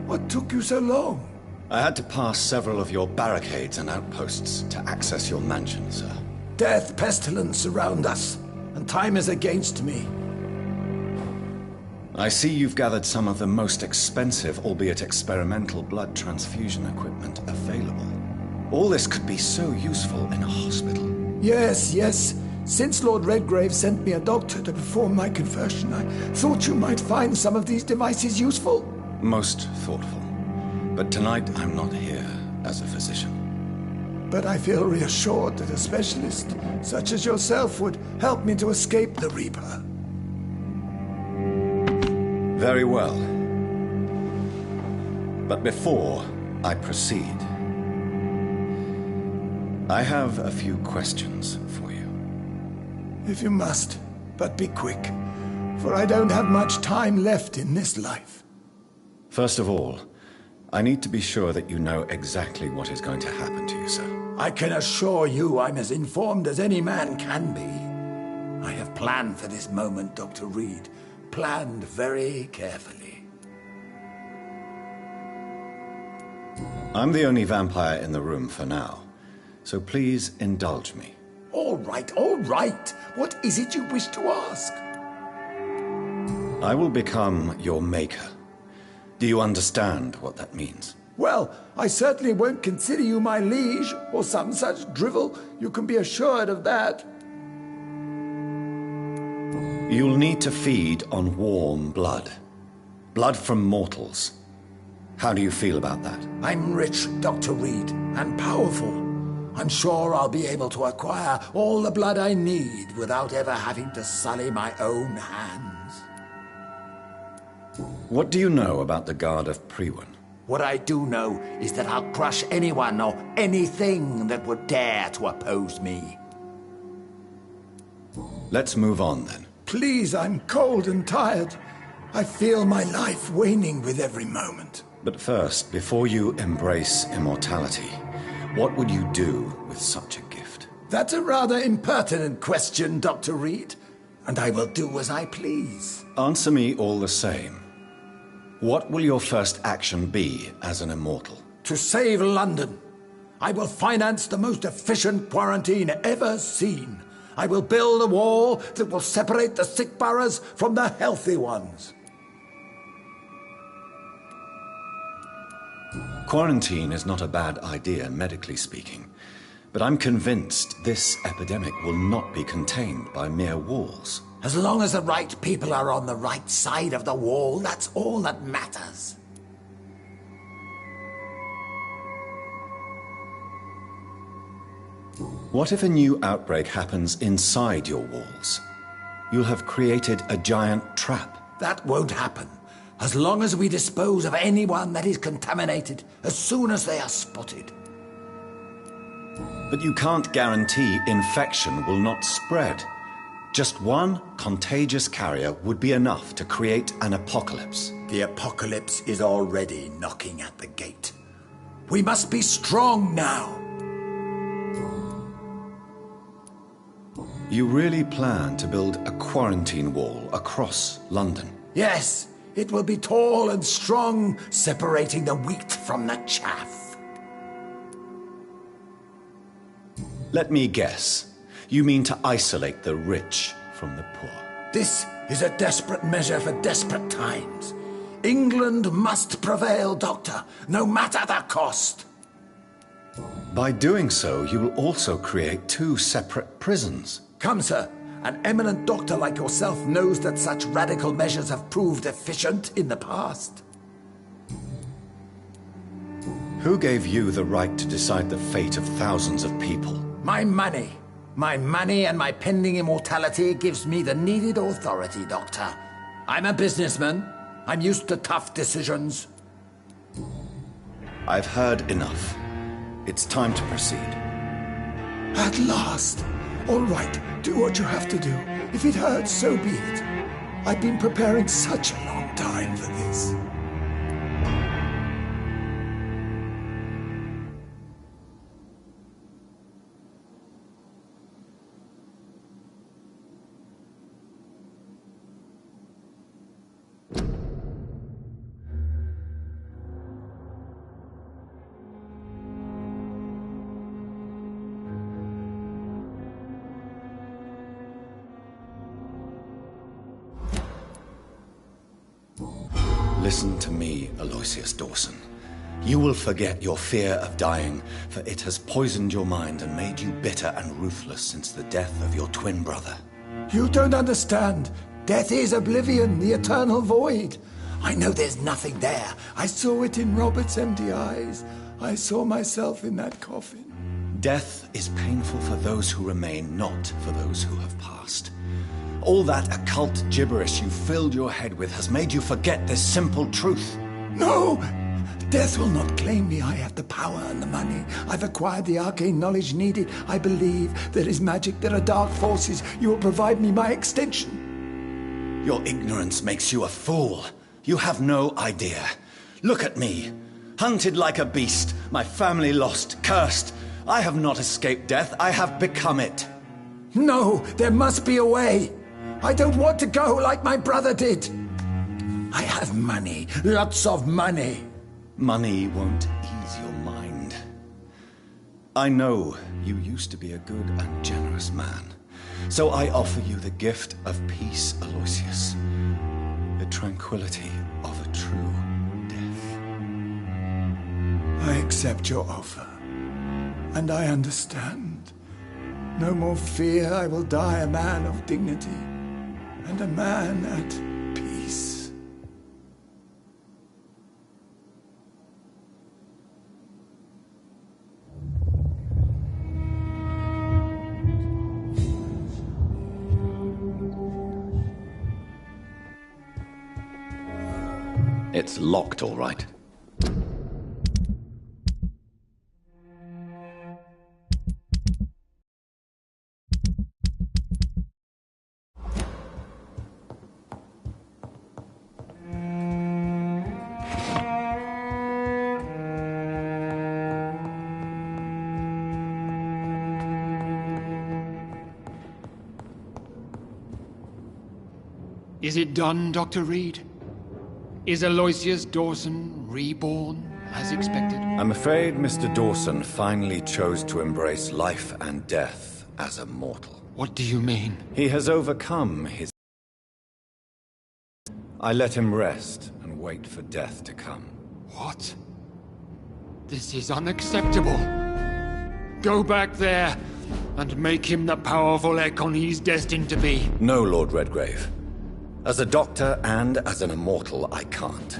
What took you so long? I had to pass several of your barricades and outposts to access your mansion, sir. Death, pestilence surround us, and time is against me. I see you've gathered some of the most expensive, albeit experimental, blood transfusion equipment available. All this could be so useful in a hospital. Yes, yes. Since Lord Redgrave sent me a doctor to perform my conversion, I thought you might find some of these devices useful. Most thoughtful. But tonight I'm not here as a physician. But I feel reassured that a specialist such as yourself would help me to escape the Reaper. Very well. But before I proceed, I have a few questions for you. If you must, but be quick, for I don't have much time left in this life. First of all, I need to be sure that you know exactly what is going to happen to you, sir. I can assure you I'm as informed as any man can be. I have planned for this moment, Dr. Reed. Planned very carefully. I'm the only vampire in the room for now, so please indulge me. All right, all right. What is it you wish to ask? I will become your maker. Do you understand what that means? Well, I certainly won't consider you my liege, or some such drivel. You can be assured of that. You'll need to feed on warm blood. Blood from mortals. How do you feel about that? I'm rich, Dr. Reed, and powerful. I'm sure I'll be able to acquire all the blood I need without ever having to sully my own hands. What do you know about the Guard of Priwen? What I do know is that I'll crush anyone or anything that would dare to oppose me. Let's move on then. Please, I'm cold and tired. I feel my life waning with every moment. But first, before you embrace immortality, what would you do with such a gift? That's a rather impertinent question, Dr. Reed, and I will do as I please. Answer me all the same. What will your first action be as an immortal? To save London. I will finance the most efficient quarantine ever seen. I will build a wall that will separate the sick boroughs from the healthy ones. Quarantine is not a bad idea, medically speaking. But I'm convinced this epidemic will not be contained by mere walls. As long as the right people are on the right side of the wall, that's all that matters. What if a new outbreak happens inside your walls? You'll have created a giant trap. That won't happen. As long as we dispose of anyone that is contaminated as soon as they are spotted. But you can't guarantee infection will not spread. Just one contagious carrier would be enough to create an apocalypse. The apocalypse is already knocking at the gate. We must be strong now. You really plan to build a quarantine wall across London? Yes, it will be tall and strong, separating the wheat from the chaff. Let me guess. You mean to isolate the rich from the poor? This is a desperate measure for desperate times. England must prevail, Doctor, no matter the cost. By doing so, you will also create two separate prisons. Come, sir. An eminent doctor like yourself knows that such radical measures have proved efficient in the past. Who gave you the right to decide the fate of thousands of people? My money. My money and my pending immortality gives me the needed authority, Doctor. I'm a businessman. I'm used to tough decisions. I've heard enough. It's time to proceed. At last. All right, do what you have to do. If it hurts, so be it. I've been preparing such a long time for this. Listen to me, Aloysius Dawson. You will forget your fear of dying, for it has poisoned your mind and made you bitter and ruthless since the death of your twin brother. You don't understand. Death is oblivion, the eternal void. I know there's nothing there. I saw it in Robert's empty eyes. I saw myself in that coffin. Death is painful for those who remain, not for those who have passed. All that occult gibberish you filled your head with has made you forget this simple truth. No! Death will not claim me. I have the power and the money. I've acquired the arcane knowledge needed. I believe there is magic, there are dark forces. You will provide me my extension. Your ignorance makes you a fool. You have no idea. Look at me. Hunted like a beast, my family lost, cursed. I have not escaped death, I have become it. No, there must be a way. I don't want to go like my brother did. I have money, lots of money. Money won't ease your mind. I know you used to be a good and generous man. So I offer you the gift of peace, Aloysius. The tranquility of a true death. I accept your offer. And I understand. No more fear, I will die a man of dignity. And a man at peace. It's locked, all right. Is it done, Dr. Reed? Is Aloysius Dawson reborn, as expected? I'm afraid Mr. Dawson finally chose to embrace life and death as a mortal. What do you mean? He has overcome his... I let him rest and wait for death to come. What? This is unacceptable. Go back there and make him the powerful Ekon he's destined to be. No, Lord Redgrave. As a doctor and as an immortal, I can't.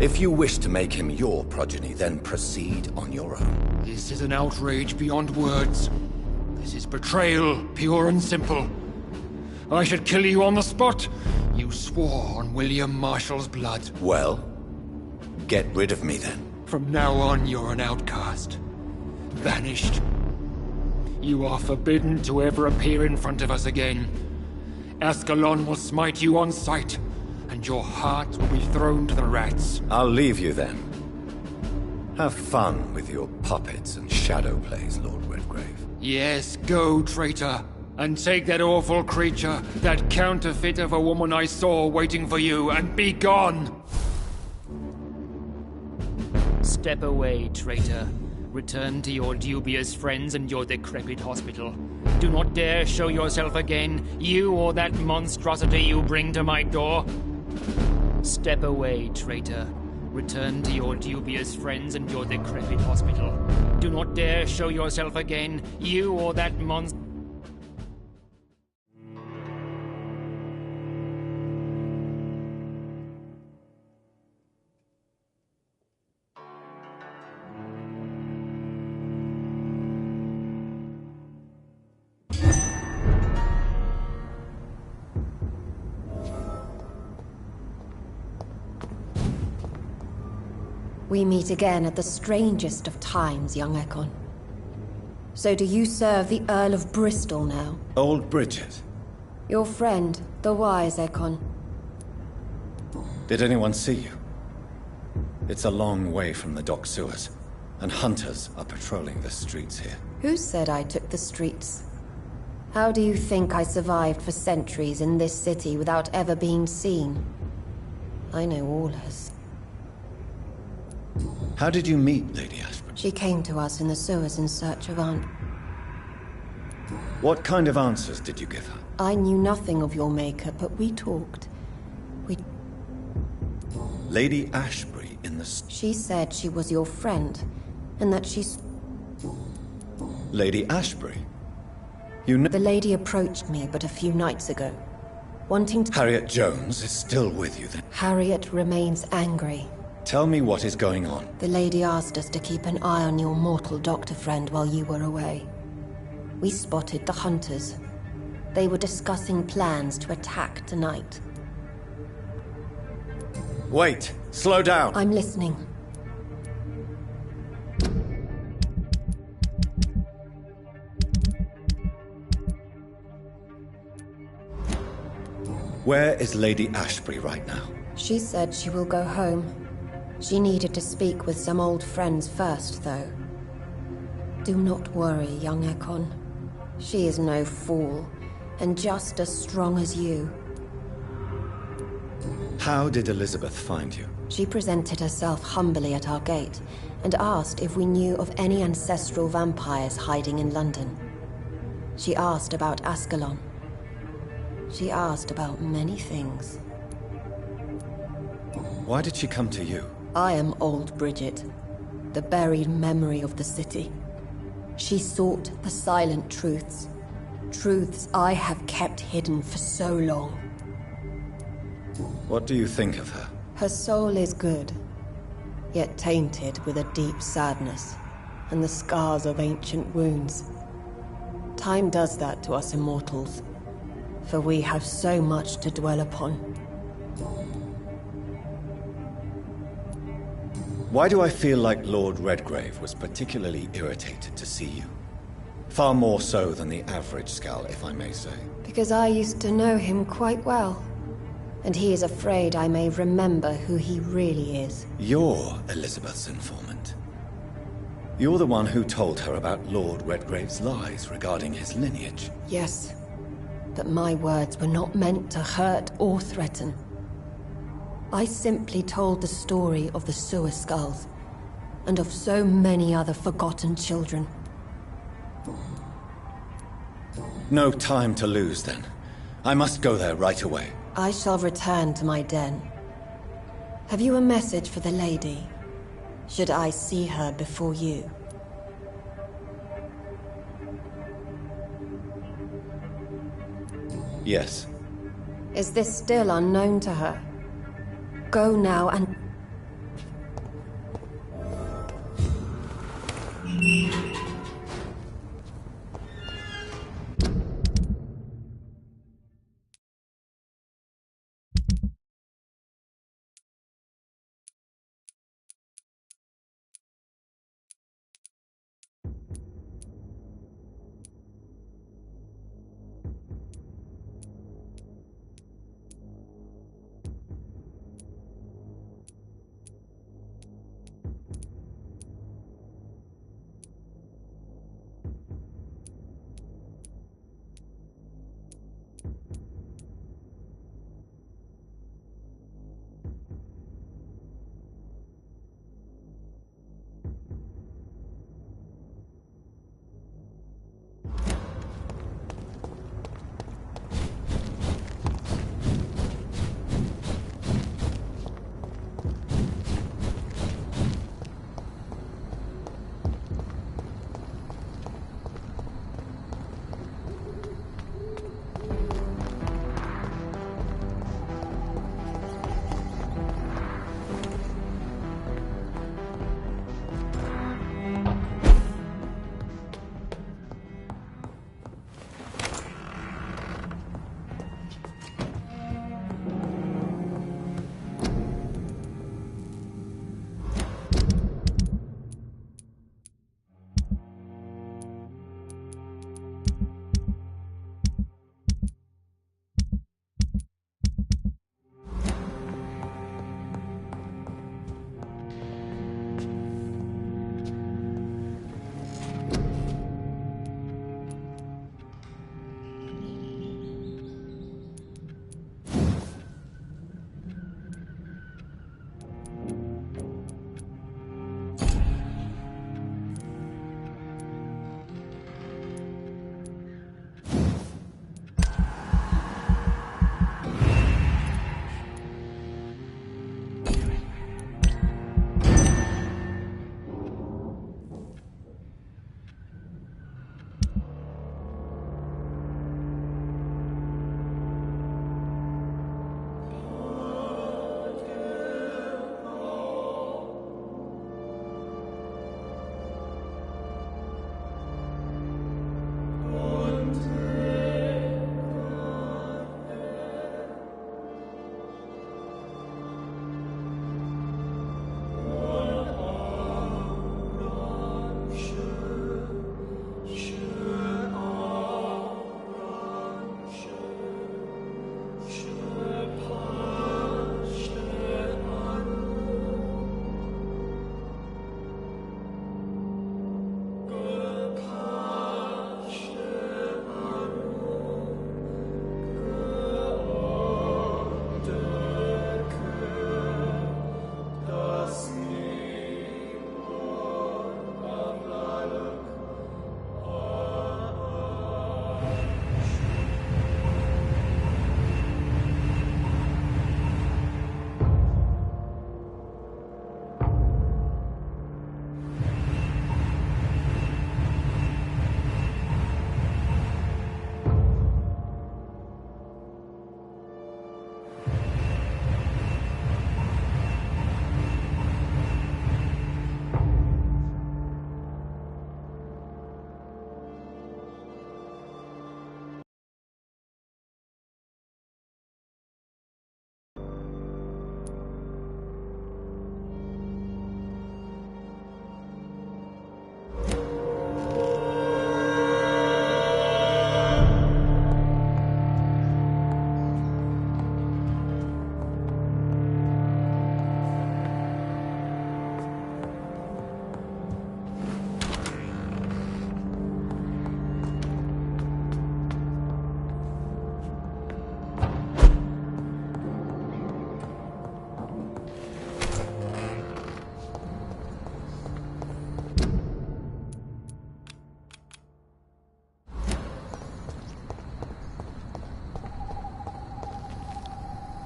If you wish to make him your progeny, then proceed on your own. This is an outrage beyond words. This is betrayal, pure and simple. I should kill you on the spot. You swore on William Marshall's blood. Well, get rid of me then. From now on, you're an outcast. Vanished. You are forbidden to ever appear in front of us again. Ascalon will smite you on sight, and your heart will be thrown to the rats. I'll leave you then. Have fun with your puppets and shadow plays, Lord Redgrave. Yes, go, traitor, and take that awful creature, that counterfeit of a woman I saw waiting for you, and be gone! Step away, traitor. Return to your dubious friends and your decrepit hospital. Do not dare show yourself again, you or that monstrosity you bring to my door. Step away, traitor. Return to your dubious friends and your decrepit hospital. Do not dare show yourself again, you or that monster. We meet again at the strangest of times, young Ekon. So do you serve the Earl of Bristol now? Old Bridget. Your friend, the wise Ekon. Did anyone see you? It's a long way from the dock sewers, and hunters are patrolling the streets here. Who said I took the streets? How do you think I survived for centuries in this city without ever being seen? I know all her. How did you meet Lady Ashford? She came to us in the sewers in search of Aunt. What kind of answers did you give her? I knew nothing of your maker, but we talked. Lady Ashbury in the... She said she was your friend, and that she's... Lady Ashbury? You know... The lady approached me but a few nights ago, wanting to... Harriet Jones is still with you then? Harriet remains angry. Tell me what is going on. The lady asked us to keep an eye on your mortal doctor friend while you were away. We spotted the hunters. They were discussing plans to attack tonight. Wait! Slow down! I'm listening. Where is Lady Ashbury right now? She said she will go home. She needed to speak with some old friends first, though. Do not worry, young Ekon. She is no fool, and just as strong as you. How did Elizabeth find you? She presented herself humbly at our gate, and asked if we knew of any ancestral vampires hiding in London. She asked about Ascalon. She asked about many things. Why did she come to you? I am old Bridget, the buried memory of the city. She sought the silent truths. Truths I have kept hidden for so long. What do you think of her? Her soul is good, yet tainted with a deep sadness, and the scars of ancient wounds. Time does that to us immortals, for we have so much to dwell upon. Why do I feel like Lord Redgrave was particularly irritated to see you? Far more so than the average Skull, if I may say. Because I used to know him quite well, and he is afraid I may remember who he really is. You're Elizabeth's informant. You're the one who told her about Lord Redgrave's lies regarding his lineage. Yes, but my words were not meant to hurt or threaten. I simply told the story of the Sewer Skulls, and of so many other forgotten children. No time to lose, then. I must go there right away. I shall return to my den. Have you a message for the lady? Should I see her before you? Yes. Is this still unknown to her? Go now and...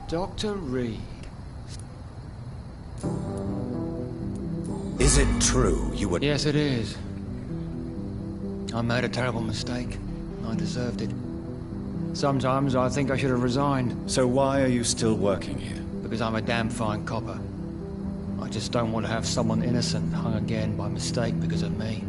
Dr. Reed. Is it true you were... Yes, it is. I made a terrible mistake. I deserved it. Sometimes I think I should have resigned. So why are you still working here? Because I'm a damn fine copper. I just don't want to have someone innocent hung again by mistake because of me.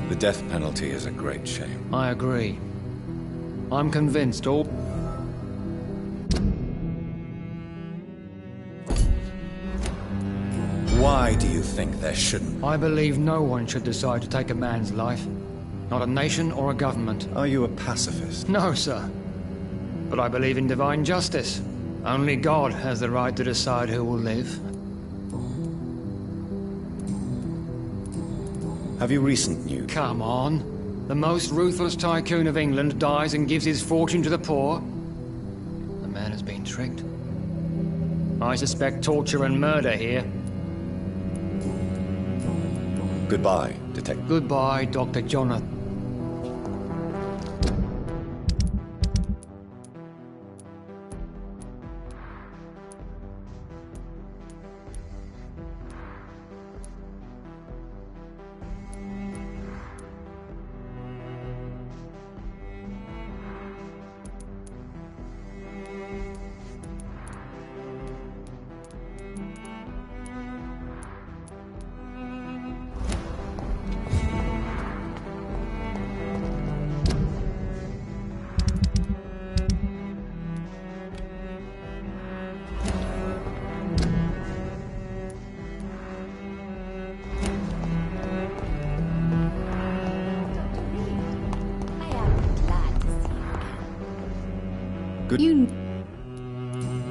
The death penalty is a great shame. I agree. I'm convinced all... Why do you think there shouldn't? I believe no one should decide to take a man's life. Not a nation or a government. Are you a pacifist? No, sir. But I believe in divine justice. Only God has the right to decide who will live. Have you recent news? Come on. The most ruthless tycoon of England dies and gives his fortune to the poor. The man has been tricked. I suspect torture and murder here. Goodbye, Detective. Goodbye, Dr. Jonathan.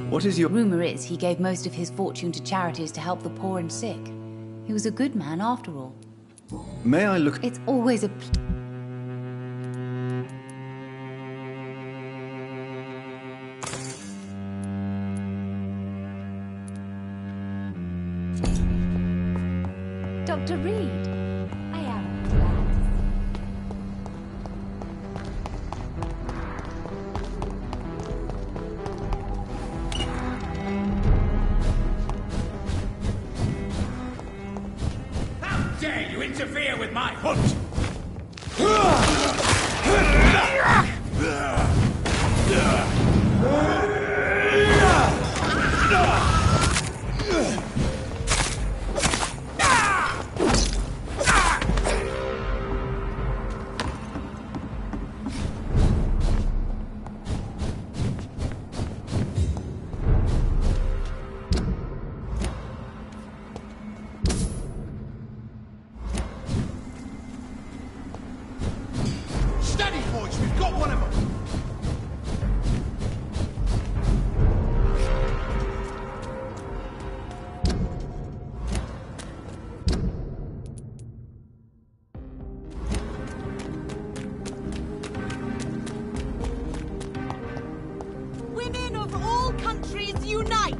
What is your... Rumor is he gave most of his fortune to charities to help the poor and sick. He was a good man after all. May I look... It's always a... Dr. Reed, I am glad to see Dare you interfere with my hunt? Steady, boys, we've got one of them! Women of all countries unite!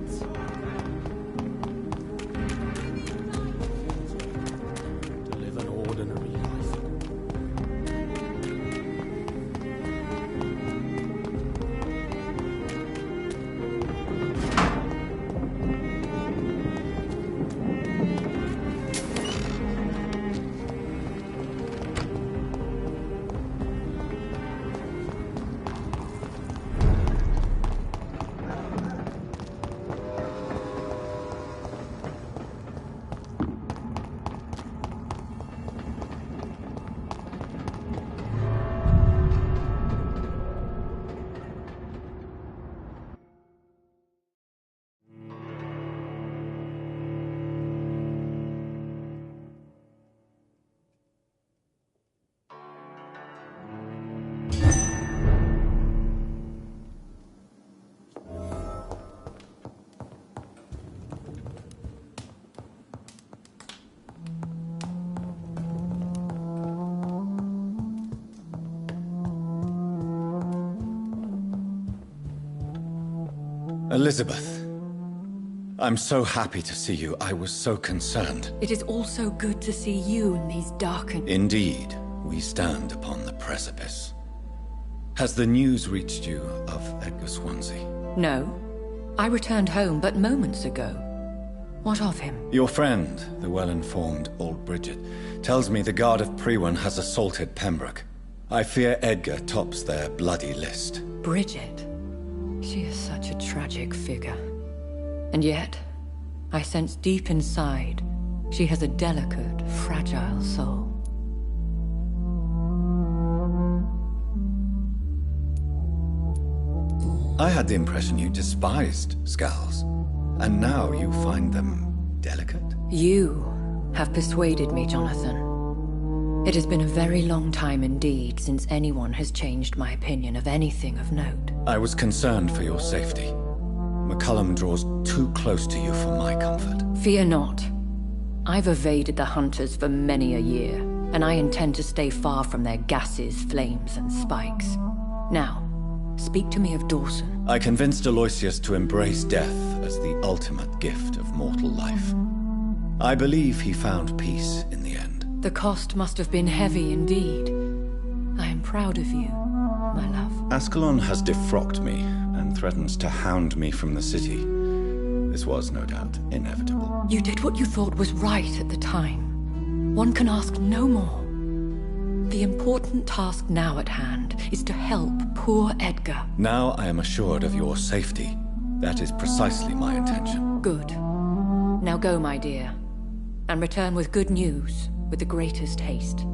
Elizabeth, I'm so happy to see you. I was so concerned. It is also good to see you in these darkened... Indeed, we stand upon the precipice. Has the news reached you of Edgar Swansea? No. I returned home but moments ago. What of him? Your friend, the well-informed old Bridget, tells me the Guard of Priwen has assaulted Pembroke. I fear Edgar tops their bloody list. Bridget? She is such a tragic figure. And yet, I sense deep inside, she has a delicate, fragile soul. I had the impression you despised skulls, and now you find them delicate? You have persuaded me, Jonathan. It has been a very long time indeed since anyone has changed my opinion of anything of note. I was concerned for your safety. McCullum draws too close to you for my comfort. Fear not. I've evaded the hunters for many a year, and I intend to stay far from their gases, flames, and spikes. Now, speak to me of Dawson. I convinced Aloysius to embrace death as the ultimate gift of mortal life. I believe he found peace in the end. The cost must have been heavy indeed. I am proud of you, my love. Ascalon has defrocked me and threatens to hound me from the city. This was, no doubt, inevitable. You did what you thought was right at the time. One can ask no more. The important task now at hand is to help poor Edgar. Now I am assured of your safety. That is precisely my intention. Good. Now go, my dear, and return with good news with the greatest haste.